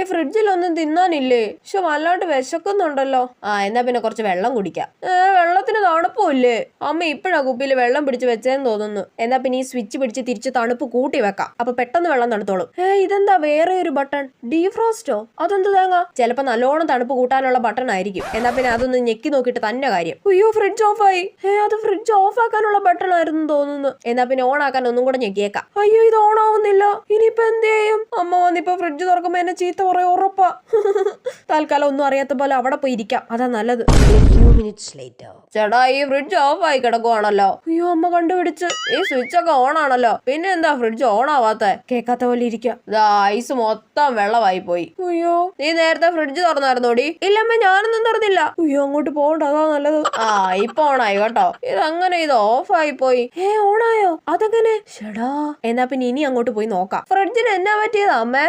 ഫ്രിഡ്ജിലൊന്നും തിന്നാനില്ലേ? പക്ഷെ വല്ലാണ്ട് വിശക്കുന്നുണ്ടല്ലോ. എന്നാ പിന്നെ കുറച്ച് വെള്ളം കുടിക്കാം. വെള്ളത്തിന് തണുപ്പില്ലേ? അമ്മ ഇപ്പഴാ കുപ്പിയിൽ വെള്ളം പിടിച്ച് വെച്ചേന്ന് തോന്നുന്നു. എന്നാ പിന്നെ ഈ സ്വിച്ച് പിടിച്ച് തിരിച്ച് തണുപ്പ് കൂട്ടി വെക്കാം. അപ്പൊ പെട്ടെന്ന് വെള്ളം തണുത്തോളും. ഇതെന്താ വേറെ ഒരു ബട്ടൺ? ഡീഫ്രോസ്റ്റോ? അതെന്ത് തേങ്ങ? ചിലപ്പോ നല്ലോണം തണുപ്പ് കൂട്ടാനുള്ള ബട്ടൺ ആയിരിക്കും. എന്നാ പിന്നെ അതൊന്ന് ഞെക്കി നോക്കിയിട്ട് തന്നെ കാര്യം. അയ്യോ, ഫ്രിഡ്ജ് ഓഫ് ആയി. അത് ഫ്രിഡ്ജ് ഓഫ് ആക്കാനുള്ള ബട്ടൺ ആയിരുന്നു തോന്നുന്നു. എന്നാ പിന്നെ ഓൺ ആക്കാൻ ഒന്നും കൂടെ ഞെക്കിയേക്കാം. അയ്യോ, ഇത് ഓൺ ആവുന്നില്ല. ഇനിയിപ്പോ എന്ത് ചെയ്യും? അമ്മ വന്നിപ്പോ ഫ്രിഡ്ജ് തുറക്കുമ്പോ എന്നെ ചീത്ത പറയാ ഉറപ്പാ. തൽക്കാലം ഒന്നും അറിയാത്ത പോലെ അവിടെ പോയി ഇരിക്കാം. അതാ നല്ലത്. ചേട്ടാ, ഈ ഫ്രിഡ്ജ് ഓഫ് ആയി കിടക്കുവാണല്ലോ. അയ്യോ, അമ്മ കണ്ടുപിടിച്ച്. ഈ സ്വിച്ച് ഒക്കെ ഓൺ ആണല്ലോ. പിന്നെ എന്താ ഫ്രിഡ്ജ് ഓൺ ആവാത്ത? കേൾക്കാത്ത പോലെ ഇരിക്കാം. ഐസ് മൊത്തം വെള്ളമായി പോയി. അയ്യോ, നീ നേരത്തെ ഫ്രിഡ്ജ് തുറന്നായിരുന്നോടി? ഇല്ലമ്മ, ഞാനൊന്നും തുറന്നില്ല. അയ്യോ, അങ്ങോട്ട് പോകണ്ട, അതാ നല്ലത്. ഇപ്പൊ ഓണായി കേട്ടോ. ഇത് ഓഫ് ആയി പോയി. ഓണായോ? അതെങ്ങനെ? ചേടാ, എന്നാ പിന്നെ ഇനി അങ്ങോട്ട് പോയി നോക്കാം. ഫ്രിഡ്ജിന് എന്നാ പറ്റിയതാ അമ്മേ?